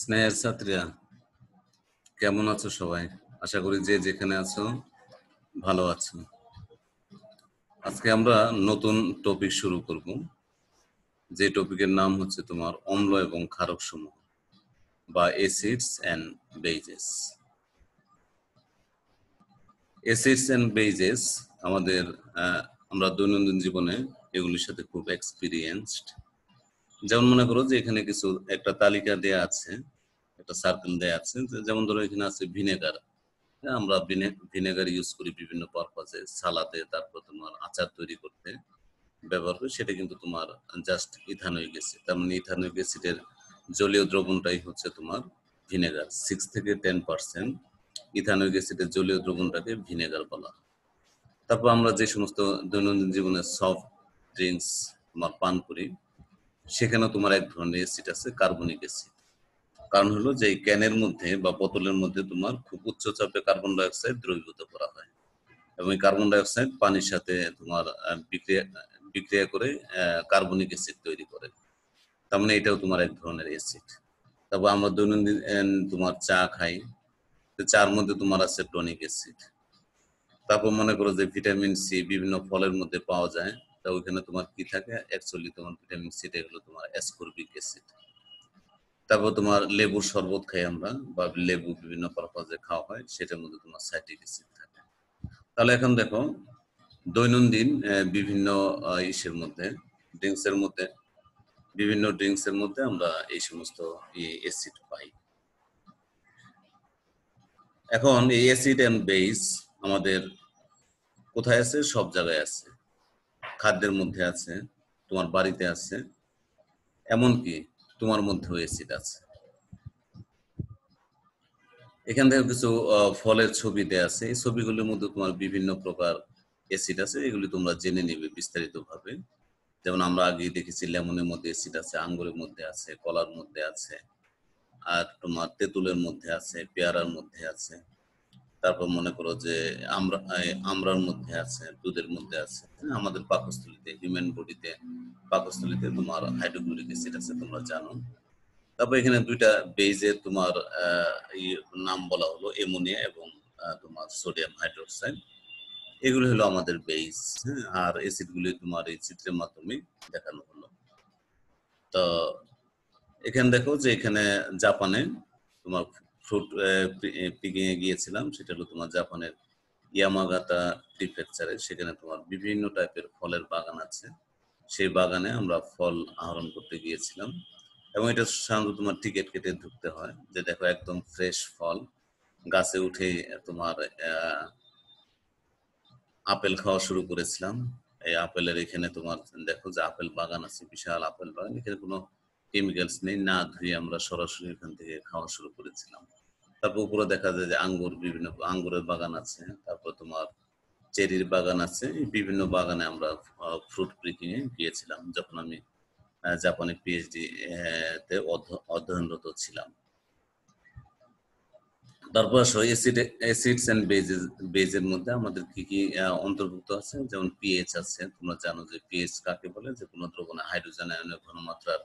স্নেহের ছাত্রীরা কেমন আছো সবাই? আশা করি যে যেখানে আছো ভালো আছো। আজকে আমরা নতুন টপিক শুরু করব, যে টপিকের নাম হচ্ছে তোমার অম্ল এবং ক্ষারক সমূহ বা acids and bases. Acids and bases আমাদের আমরা দৈনন্দিন জীবনে এগুলির সাথে খুব এক্সপিরিয়েন্সড। যেমন মনে করো যে এখানে কিছু একটা তালিকা দেয়া আছে, একটা সার্কেল দেয়া আছে, যেমন ধরো এখানে আছে ভিনেগার। আমরা ভিনেগার ইউজ করি বিভিন্ন পারপাজে, সালাদে, তারপর তোমার আচার তৈরি করতে ব্যবহার করি। সেটা কিন্তু তোমার জাস্ট ইথানোয়িক অ্যাসিড। তার মানে ইথানোয়িক অ্যাসিডের জলীয় দ্রবণটাই হচ্ছে তোমার ভিনেগার। 6 থেকে 10% ইথানোয়িক অ্যাসিডের জলীয় দ্রবণটাকে ভিনেগার বলা। তারপর আমরা যে সমস্ত দৈনন্দিন জীবনে সফট ড্রিঙ্কস তোমার পান করি, সেখানে তোমার এক ধরনের অ্যাসিড আছে, কার্বনিক অ্যাসিড। কারণ হলো যে এই ক্যানের মধ্যে বা বোতলের মধ্যে তোমার খুব উচ্চ চাপে কার্বন ডাই অক্সাইড দ্রবীভূত করা হয় এবং এই কার্বন ডাই অক্সাইড পানির সাথে তোমার বিক্রিয়া করে কার্বনিক অ্যাসিড তৈরি করে। তার মানে এটাও তোমার এক ধরনের অ্যাসিড। তারপর আমরা দৈনন্দিন তোমার চা খাই, তো চার মধ্যে তোমার আছে টনিক অ্যাসিড। তারপর মনে করো যে ভিটামিন সি বিভিন্ন ফলের মধ্যে পাওয়া যায়, তা ওইখানে তোমার কি থাকে, অ্যাকচুয়ালি তোমার ভিটামিন সিটা হলো তোমার অ্যাসকর্বিক অ্যাসিড। তারপর তোমার লেবুর শরবত খাই আমরা, বা লেবু বিভিন্ন পারপাজে খাওয়া হয়, সেটার মধ্যে তোমার সাইট্রিক অ্যাসিড থাকে। তাহলে এখন দেখো দৈনন্দিন বিভিন্ন ইসের মধ্যে, ড্রিঙ্কসের মধ্যে, বিভিন্ন ড্রিঙ্কসের মধ্যে আমরা এই সমস্ত অ্যাসিড পাই। এখন এই অ্যাসিড এন্ড বেস আমাদের কোথায় আছে? সব জায়গায় আছে। খাদ্যের মধ্যে আছে, তোমার বাড়িতে আছে, এমনকি তোমার মধ্যেও অ্যাসিড আছে। এখান থেকে কিছু ফলের ছবি দেয়া আছে, এই ছবিগুলোর মধ্যে তোমার বিভিন্ন প্রকার অ্যাসিড আছে, এগুলি তোমরা জেনে নেবে বিস্তারিতভাবে। যেমন আমরা আগে দেখেছি লেমনের মধ্যে অ্যাসিড আছে, আঙ্গুরের মধ্যে আছে, কলার মধ্যে আছে, আর তোমার তেঁতুলের মধ্যে আছে, পেয়ারার মধ্যে আছে। তারপর মনে করো যে আমড়ার মধ্যে আছে, দুধের মধ্যে আছে। আমাদের পাকস্থলীতে, হিউম্যান বডিতে পাকস্থলীতে তোমার হাইড্রোক্লোরিক অ্যাসিড আছে, তোমরা জানো। তারপর এখানে দুইটা বেজের তোমার নাম বলা হলো, অ্যামোনিয়া এবং তোমার সোডিয়াম হাইড্রোক্সাইড। এগুলো হলো আমাদের বেস। আর অ্যাসিড গুলি তোমার এই চিত্রের মাধ্যমে দেখানো হলো। তো এখানে দেখো যে এখানে জাপানে তোমার ফ্রুট পিকিং এ গিয়েছিলাম, সেটা হলো তোমার জাপানের ইয়ামাগাতা প্রিফেকচারে। সেখানে তোমার বিভিন্ন টাইপের ফলের বাগান আছে, সেই বাগানে আমরা ফল আহরণ করতে গিয়েছিলাম এবং এটা সাধারণত তোমার টিকিট কেটে ঢুকতে হয়। যে দেখো একদম ফ্রেশ ফল গাছে উঠে তোমার আপেল খাওয়া শুরু করেছিলাম। এই আপেলের এখানে তোমার দেখো যে আপেল বাগান আছে, বিশাল আপেল বাগান। এখানে কোনো কেমিক্যালস নেই, না ধুয়ে আমরা সরাসরি এখান থেকে খাওয়া শুরু করেছিলাম। তারপর উপরে দেখা যায় যে আঙ্গুর, বিভিন্ন আঙ্গুরের বাগান আছে, তারপর তোমার চেরির বাগান আছে। বিভিন্ন বাগানে আমরা ফ্রুট পিকিং এ গিয়েছিলাম যখন আমি জাপানে পিএইচডি তে অধ্যয়নরত ছিলাম। তারপর আসো অ্যাসিডস এন্ড বেজের মধ্যে আমাদের কি কি অন্তর্ভুক্ত আছে। যেমন পিএইচ আছে, তোমরা জানো যে পিএইচ কাকে বলে, যে কোনো দ্রবণে হাইড্রোজেন আয়নের ঘনমাত্রার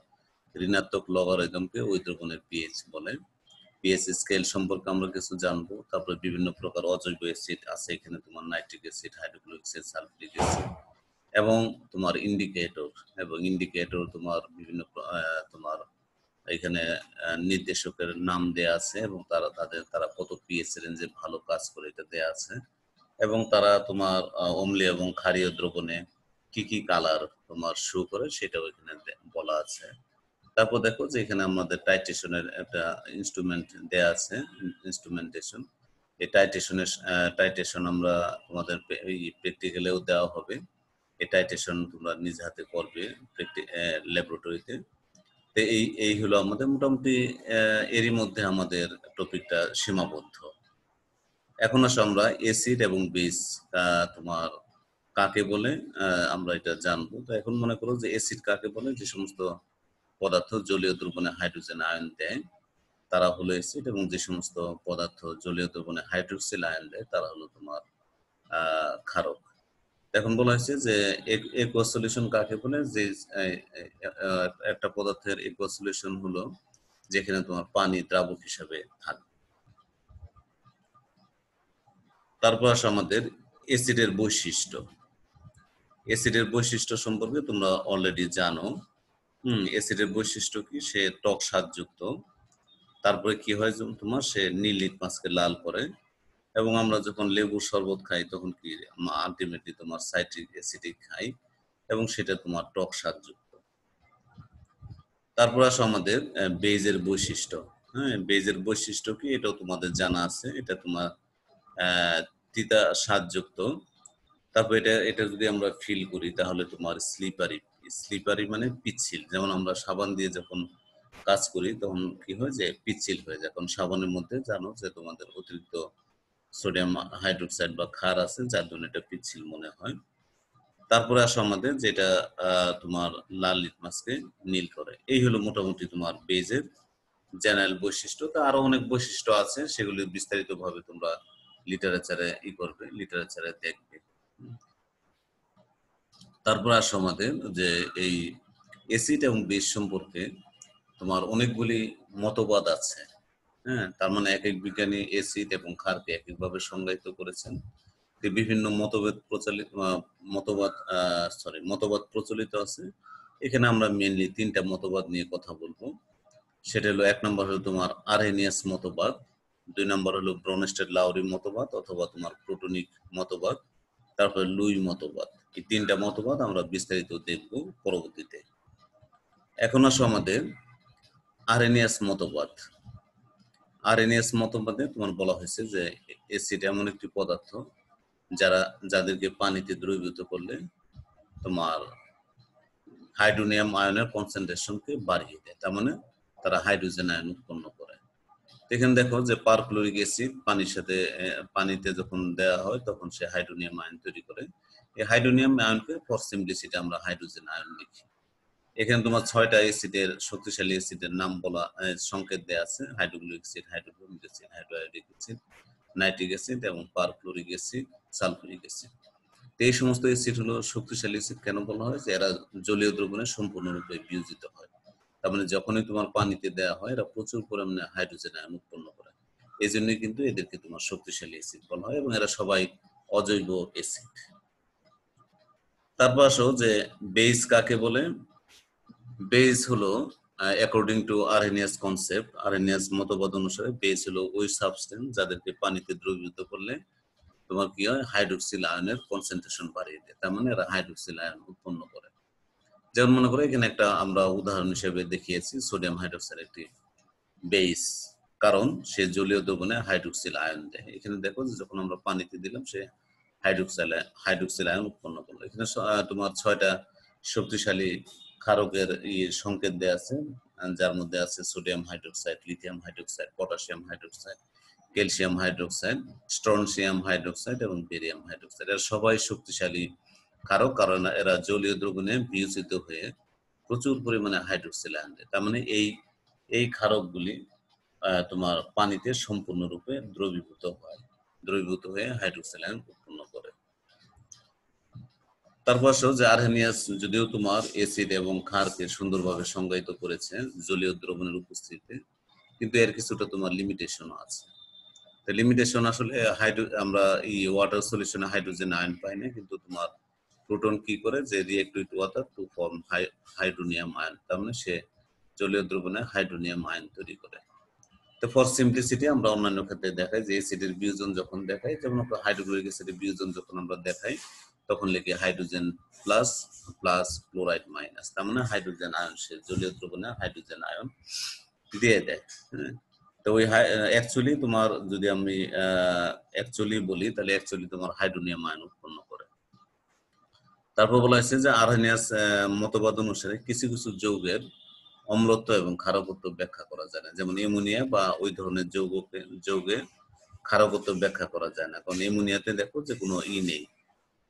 ঋণাত্মক লগারিদমকে ওই দ্রবণের পিএইচ বলে। পিএইচ স্কেল সম্পর্কে আমরা কিছু জানবো। তারপরে বিভিন্ন প্রকার অজৈব অ্যাসিড আছে, এখানে তোমার nitric acid, hydrochloric acid, sulphuric acid এবং তোমার ইন্ডিকেটর তোমার বিভিন্ন তোমার এখানে নির্দেশকের নাম দেয়া আছে এবং তারা কত পিএইচ রেঞ্জে ভালো কাজ করে এটা দেয়া আছে। এবং তারা তোমার অম্লীয় এবং ক্ষারীয় দ্রবণে কি কি কালার তোমার শো করে সেটাও এখানে বলা আছে। তারপর দেখো যে এখানে আমাদের টাইট্রেশনের একটা ইনস্ট্রুমেন্ট দেয়া আছে, ইনস্ট্রুমেন্টেশন। এই টাইট্রেশন আমরা তোমাদের প্র্যাকটিক্যালেও দেওয়া হবে। এই টাইট্রেশন তোমরা নিজ হাতে করবে ল্যাবরেটরিতে। এই হলো আমাদের মোটামুটি এরই মধ্যে আমাদের টপিকটা সীমাবদ্ধ। এখন আসো আমরা অ্যাসিড এবং বেস তোমার কাকে বলে আমরা এটা জানবো। তো এখন মনে করো যে অ্যাসিড কাকে বলে, যে সমস্ত পদার্থ জলীয় দ্রবণে হাইড্রোজেন আয়ন দেয় তারা হলো অ্যাসিড, এবং যে সমস্ত পদার্থ জলীয় দ্রবণে হাইড্রোক্সিল আয়ন দেয় তারা হলো তোমার ক্ষারক। এখন বলা হয়েছে যে একুয়াস সলিউশন কাকে বলে, যে একটা পদার্থের একুয়াস সলিউশন হলো যেখানে তোমার পানি দ্রাবক হিসাবে থাকবে। তারপর আসে আমাদের অ্যাসিডের বৈশিষ্ট্য। অ্যাসিডের বৈশিষ্ট্য সম্পর্কে তোমরা অলরেডি জানো। অ্যাসিডের বৈশিষ্ট্য কি? সে টক স্বাদযুক্ত। তারপরে কি হয় তোমার, সে নীল লিটমাসকে লাল করে। এবং আমরা যখন লেবুর শরবত খাই তখন কি আলটিমেটলি তোমার সাইট্রিক অ্যাসিডিক খাই, এবং সেটা তোমার টক স্বাদযুক্ত। তারপর আসো আমাদের বেজের বৈশিষ্ট্য। হ্যাঁ, বেজের বৈশিষ্ট্য কি? এটাও তোমাদের জানা আছে। এটা তোমার তিতা স্বাদযুক্ত। তারপর এটা এটা যদি আমরা ফিল করি তাহলে তোমার স্লিপারি। স্লিপারি মানে পিচ্ছিল। যেমন আমরা সাবান দিয়ে যখন কাজ করি তখন কি হয়, যে পিচ্ছিল হয়ে যায়। কারণ সাবানের মধ্যে জানো যে তোমাদের অতিরিক্ত সোডিয়াম হাইড্রোক্সাইড বা ক্ষার আছে, যার জন্য এটা পিচ্ছিল মনে হয়। তারপরে আসো আমাদের যেটা তোমার লাল লিটমাসকে নীল করে। এই হলো মোটামুটি তোমার বেজের জেনারেল বৈশিষ্ট্য। তো আরো অনেক বৈশিষ্ট্য আছে, সেগুলি বিস্তারিত ভাবে তোমরা লিটারেচারে লিটারেচারে দেখবে। তারপর আসো আমাদের যে এই অ্যাসিড এবং বেস সম্পর্কে তোমার অনেকগুলি মতবাদ আছে। হ্যাঁ, তার মানে এক এক বিজ্ঞানী অ্যাসিড এবং ক্ষারকে এক একভাবে সংজ্ঞায়িত করেছেন। বিভিন্ন মতবাদ প্রচলিত আছে। এখানে আমরা মেনলি 3টা মতবাদ নিয়ে কথা বলবো। সেটা হলো, 1 নম্বর হলো তোমার আরহেনিয়াস মতবাদ, 2 নম্বর হলো ব্রনস্টেড লাউরি মতবাদ অথবা তোমার প্লুটোনিক মতবাদ, তারপরে লুই মতবাদ। এই 3টা মতবাদ আমরা বিস্তারিত দেখব পরবর্তীতে। এখন আসো আমাদের আরহেনিয়াস মতবাদ। আরহেনিয়াস মতবাদে তোমার বলা হয়েছে যে অ্যাসিড এমন একটি পদার্থ যাদেরকে পানিতে দ্রবীভূত করলে তোমার হাইড্রোনিয়াম আয়নের কনসেন্ট্রেশনকে বাড়িয়ে দেয়। তার মানে তারা হাইড্রোজেন আয়ন উৎপন্ন করে। এখানে দেখো যে পারক্লোরিক অ্যাসিড পানিতে যখন দেওয়া হয় তখন সে হাইড্রোনিয়াম আয়ন তৈরি করে। এই হাইড্রোনিয়াম আয়নকে ফর সিম্পলিসিটি আমরা হাইড্রোজেন আয়ন লিখি। এখানে তোমার 6টা অ্যাসিডের, শক্তিশালী অ্যাসিডের নাম বলা, সংকেত দেওয়া আছে: hydrochloric acid, hydrochloric acid, hydroiodic acid, nitric acid এবং পারক্লোরিক অ্যাসিড, সালফিউরিক অ্যাসিড। এই সমস্ত অ্যাসিড হলো শক্তিশালী অ্যাসিড। কেন বলা হয়? যে এরা জলীয় দ্রবণে সম্পূর্ণরূপে বিয়োজিত হয়। তার মানে যখনই তোমার পানিতে দেওয়া হয় এরা প্রচুর পরিমাণে হাইড্রোজেন আয়ন উৎপন্ন করে। এই জন্যই কিন্তু এদেরকে তোমার শক্তিশালী অ্যাসিড বলা হয়, এবং এরা সবাই অজৈব অ্যাসিড। তারপর আসো যে বেস কাকে বলে। বেস হলো according to Arrhenius concept, Arrhenius মতবাদ অনুসারে বেস হলো ওই সাবস্টেন্স যাদেরকে পানিতে দ্রবীভূত করলে তোমার কি হয়, হাইড্রোক্সিল আয়নের কনসেন্ট্রেশন বাড়িয়ে দেয়। তার মানে এরা হাইড্রোক্সিল আয়ন উৎপন্ন করে। যেমন মনে করো এখানে একটা আমরা উদাহরণ হিসেবে দেখিয়েছি, সোডিয়াম হাইড্রোক্সাইড একটি বেস, কারণ সে জলীয় দ্রবণে হাইড্রোক্সিল আয়ন দেয়। এখানে দেখো যে যখন আমরা পানিতে দিলাম সে হাইড্রোক্সিল আয়ন উৎপন্ন করলো। এখানে তোমার 6টা শক্তিশালী ক্ষারকের সংকেত দেওয়া আছে, যার মধ্যে আছে sodium hydroxide, lithium hydroxide, potassium hydroxide, calcium hydroxide, strontium hydroxide এবং বেরিয়াম হাইড্রোক্সাইড। এরা সবাই শক্তিশালী ক্ষারক, কারণ এরা জলীয় দ্রবণে বিয়োজিত হয়ে প্রচুর পরিমাণে হাইড্রোক্সিল আয়ন দেয়। তার মানে এই ক্ষারকগুলি তোমার পানিতে সম্পূর্ণরূপে দ্রবীভূত হয়ে হাইড্রোক্সিল আয়ন উৎপন্ন করে। তারপর যে আরহেনিয়াস যদিও তোমার অ্যাসিড এবং ক্ষারকে সুন্দরভাবে সংজ্ঞায়িত করেছে জলীয় দ্রবণের উপস্থিতিতে, কিন্তু এর কিছুটা তোমার লিমিটেশনও আছে। লিমিটেশন আসলে আমরা এই ওয়াটার সলিউশনে হাইড্রোজেন আয়ন পাই না, কিন্তু তোমার প্রোটন কি করে, যে react with water to form hydronium ion. তার মানে সে জলীয় দ্রবণে হাইড্রোনিয়াম আয়ন তৈরি করে। তো ফর সিম্পলিসিটি আমরা অন্যান্য ক্ষেত্রে দেখাই যে অ্যাসিডের বিয়োজন যখন দেখাই, যেমন আমরা হাইড্রোক্লোরিক অ্যাসিডের বিয়োজন যখন আমরা দেখাই তখন লিখি hydrogen plus plus chloride minus. তার মানে হাইড্রোজেন আয়ন সে জলীয় দ্রবণে হাইড্রোজেন আয়ন দিয়ে দেয়। হ্যাঁ, তো ওই অ্যাকচুয়ালি তোমার যদি আমি অ্যাকচুয়ালি বলি তাহলে অ্যাকচুয়ালি তোমার হাইড্রোনিয়াম আয়ন উৎপন্ন করে। তারপর বলা হয়েছে যে আরহেনিয়াস মতবাদ অনুসারে কিছু কিছু যৌগের অম্লত্ব এবং ক্ষারকত্ব ব্যাখ্যা করা যায় না। যেমন অ্যামোনিয়া বা ওই ধরনের যৌগে ক্ষারকত্ব ব্যাখ্যা করা যায় না, কারণ অ্যামোনিয়াতে দেখো যে কোনো নেই,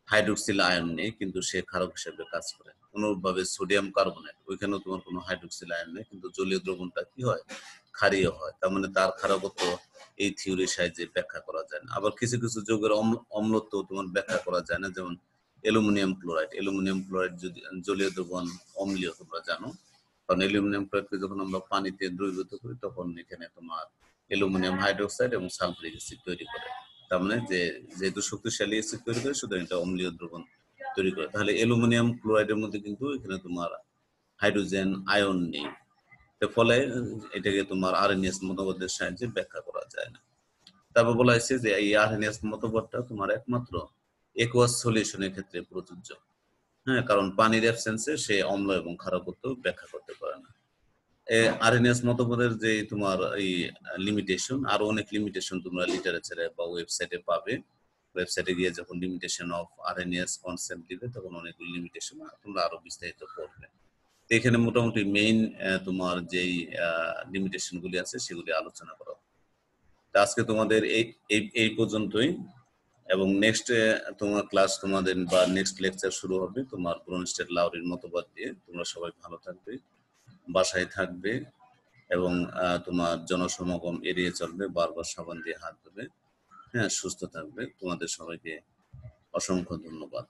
হাইড্রোক্সিল আয়ন নেই, কিন্তু সে ক্ষারক হিসেবে কাজ করে। অনুরূপভাবে সোডিয়াম কার্বনেট, ওইখানেও তোমার কোনো হাইড্রোক্সিল আয়ন নেই, কিন্তু জলীয় দ্রবণটা কি হয়, ক্ষারীয় হয়। তার মানে তার ক্ষারকত্ব এই থিওরির সাহায্যে ব্যাখ্যা করা যায় না। আবার কিছু কিছু যৌগের অম্লত্ব তোমার ব্যাখ্যা করা যায় না, যেমন অ্যালুমিনিয়াম ক্লোরাইড যদি জলীয় দ্রবণ অম্লীয় তোমরা জানো, কারণ অ্যালুমিনিয়াম ক্লোরাইডকে যখন আমরা পানিতে দ্রবীভূত করি তখন এখানে তোমার অ্যালুমিনিয়াম হাইড্রোক্সাইড এবং সালফারিক অ্যাসিড তৈরি করে। তার মানে যেহেতু শক্তিশালী অ্যাসিড তৈরি করে সুতরাং এটা অম্লীয় দ্রবণ তৈরি করে। তাহলে অ্যালুমিনিয়াম ক্লোরাইডের মধ্যে কিন্তু এখানে তোমার হাইড্রোজেন আয়ন নেই, এর ফলে এটাকে তোমার আরএনএস মতবাদের সাহায্যে ব্যাখ্যা করা যায় না। তারপর বলা হয়েছে যে এই আরএনএস মতবাদটা তোমার একমাত্র একুয়াস সলিউশনের ক্ষেত্রে প্রযোজ্য। হ্যাঁ, কারণ পানির অ্যাবসেন্সে সে অম্ল এবং ক্ষারকত্ব ব্যাখ্যা করতে পারে না। আরএনএস মতবাদের যে তোমার এই লিমিটেশন, আরো অনেক লিমিটেশন তোমরা লিটারেচারে বা ওয়েবসাইটে পাবে। ওয়েবসাইটে গিয়ে যখন লিমিটেশন অফ আরএনএস কনসেপ্ট দিবে তখন অনেকগুলো লিমিটেশন তোমরা আরো বিস্তারিত পড়বে। এখানে মোটামুটি মেইন তোমার যেই লিমিটেশন গুলি আছে সেগুলি আলোচনা করা। আজকে তোমাদের এই পর্যন্তই, এবং নেক্সট তোমার ক্লাস তোমাদের বা নেক্সট লেকচার শুরু হবে তোমার ব্রনস্টেড লাউরির মতবাদ দিয়ে। তোমরা সবাই ভালো থাকবে, বাসায় থাকবে এবং তোমার জনসমাগম এড়িয়ে চলবে, বারবার সাবান দিয়ে হাত ধুবে। হ্যাঁ, সুস্থ থাকবে। তোমাদের সবাইকে অসংখ্য ধন্যবাদ।